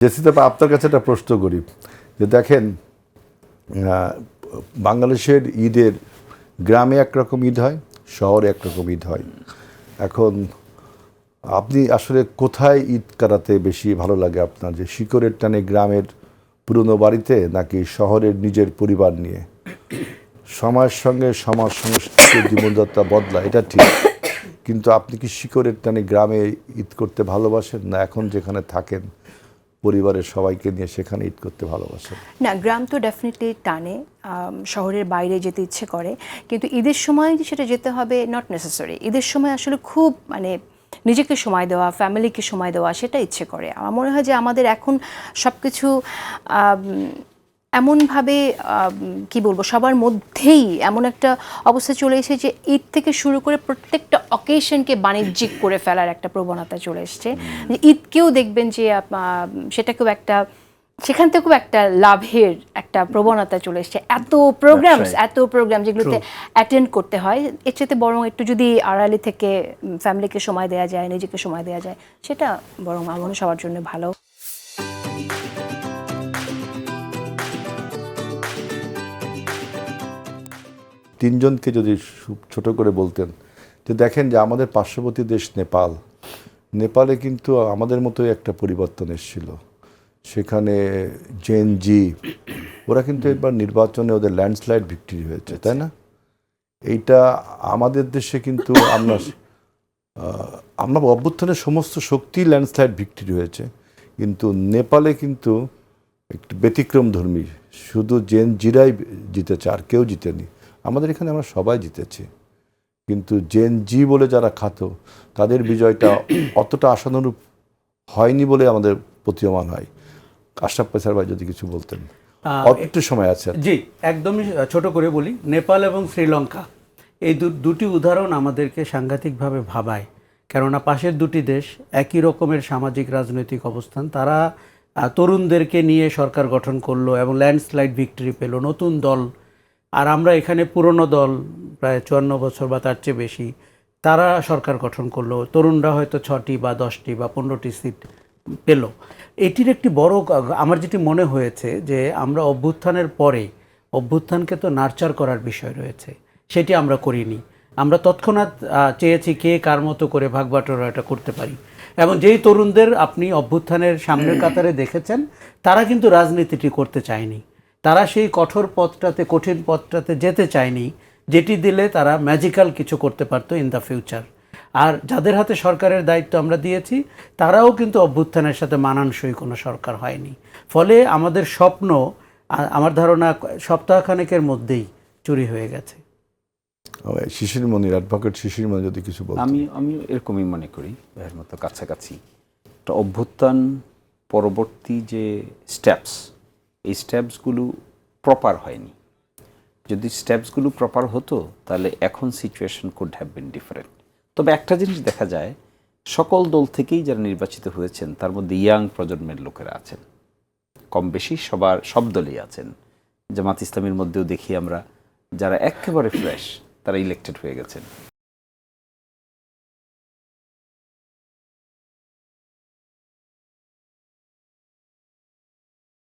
জেসিতা, আপনার কাছে একটা প্রশ্ন করি যে দেখেন, বাংলাদেশের ঈদের গ্রামে একরকম ঈদ হয়, শহরে একরকম ঈদ হয়। এখন আপনি আসলে কোথায় ঈদ কাটাতে বেশি ভালো লাগে আপনার, যে শিকড়ের টানে গ্রামের পুরনো বাড়িতে, নাকি শহরের নিজের পরিবার নিয়ে? সময়ের সঙ্গে সমাজ সংস্কৃতির জীবনযাত্রা বদলায়, এটা ঠিক, কিন্তু আপনি কি শিকড়ের টানে গ্রামে ঈদ করতে ভালোবাসেন, না এখন যেখানে থাকেন পরিবারের সবাইকে নিয়ে সেখানে ঈদ করতে ভালোবাসেন? না, গ্রাম তো ডেফিনেটলি টানে, শহরের বাইরে যেতে ইচ্ছে করে, কিন্তু ঈদের সময় সেটা যেতে হবে নট নেসেসারি। ঈদের সময় আসলে খুব নিজেকে সময় দেওয়া, ফ্যামিলিকে সময় দেওয়া, সেটা ইচ্ছে করে। আমার মনে হয় যে আমাদের এখন সব কিছু এমনভাবে কি বলবো, সবার মধ্যেই এমন একটা অবস্থা চলে এসেছে যে ঈদ থেকে শুরু করে প্রত্যেকটা অকেশনকে বাণিজ্যিক করে ফেলার একটা প্রবণতা চলে এসছে। ঈদকেও দেখবেন যে সেটাকেও সেখান থেকেও একটা লাভের একটা প্রবণতা চলে এসছে। এত প্রোগ্রাম যেগুলোতে অ্যাটেন্ড করতে হয়, এর চেয়ে বরং একটু যদি আড়ালে থেকে ফ্যামিলিকে সময় দেওয়া যায়, নিজেকে সময় দেওয়া যায়, সেটা বরং আমার সবার জন্য ভালো। তিনজনকে যদি ছোট করে বলতেন যে দেখেন, যে আমাদের পার্শ্ববর্তী দেশ নেপালে কিন্তু আমাদের মতোই একটা পরিবর্তন এসেছিল। সেখানে জেন-জি ওরা কিন্তু এবার নির্বাচনে ওদের ল্যান্ডস্লাইড ভিক্টরি হয়েছে, তাই না? এইটা আমাদের দেশে কিন্তু আমরা অভ্যুত্থানের সমস্ত শক্তি ল্যান্ডস্লাইড ভিক্টরি হয়েছে, কিন্তু নেপালে কিন্তু একটু ব্যতিক্রম ধর্মী, শুধু জেন-জিরাই জিতেছে, আর কেউ জিতেনি। আমাদের এখানে আমরা সবাই জিতেছি, কিন্তু জেন-জি বলে যারা খাতো তাদের বিজয়টা অতটা আশানুরূপ হয়নি বলে আমাদের প্রতীয়মান হয়। আশরাফ পেসার ভাই যদি কিছু বলতেন, একটু সময় আছে। জি, একদমই ছোট করে বলি, নেপাল এবং শ্রীলঙ্কা এই দুটি উদাহরণ আমাদেরকে সাংঘাতিকভাবে ভাবায়। কেননা পাশের দুটি দেশ একই রকমের সামাজিক রাজনৈতিক অবস্থান, তারা তরুণদেরকে নিয়ে সরকার গঠন করলো এবং ল্যান্ডস্লাইড ভিক্টরি পেল, নতুন দল। আর আমরা এখানে পুরনো দল, প্রায় 54 বছর বা তার চেয়ে বেশি, তারা সরকার গঠন করলো, তরুণরা হয়তো 6টি বা 10টি বা 15টি সিট পেল। এটির একটি বড়, আমার যেটি মনে হয়েছে যে আমরা অভ্যুত্থানের পরে অভ্যুত্থানকে তো নার্চার করার বিষয় রয়েছে, সেটি আমরা করিনি। আমরা তৎক্ষণাৎ চেয়েছি কে কার মতো করে ভাগবাটোয়ারা এটা করতে পারি। এবং যেই তরুণদের আপনি অভ্যুত্থানের সামনের কাতারে দেখেছেন, তারা কিন্তু রাজনীতিটি করতে চায়নি। তারা সেই কঠিন পথটাতে যেতে চায়নি, যেটি দিলে তারা ম্যাজিক্যাল কিছু করতে পারতো ইন দ্য ফিউচার। আর যাদের হাতে সরকারের দায়িত্ব আমরা দিয়েছি, তারাও কিন্তু অভ্যুত্থানের সাথে মানানসই কোনো সরকার হয়নি। ফলে আমাদের স্বপ্ন, আমার ধারণা, সপ্তাহখানেকের মধ্যেই চুরি হয়ে গেছে। শিশির মনির, অ্যাডভোকেট শিশির মনির যদি কিছু বলতেন। আমি এরকমই মনে করি, এর মতো কাছাকাছি একটা অভ্যুত্থান পরবর্তী যে স্টেপস, এই স্টেপসগুলো প্রপার হয়নি। যদি স্টেপসগুলো প্রপার হতো তাহলে এখন situation could have been different. তবে একটা জিনিস দেখা যায়, সকল দল থেকেই যারা নির্বাচিত হয়েছেন তার মধ্যে ইয়াং প্রজন্মের লোকেরা আছেন, কম বেশি সব দলেই আছেন। জামাত ইসলামের মধ্যেও দেখি আমরা যারা একেবারে ফ্রেশ, তারা ইলেক্টেড হয়ে গেছেন।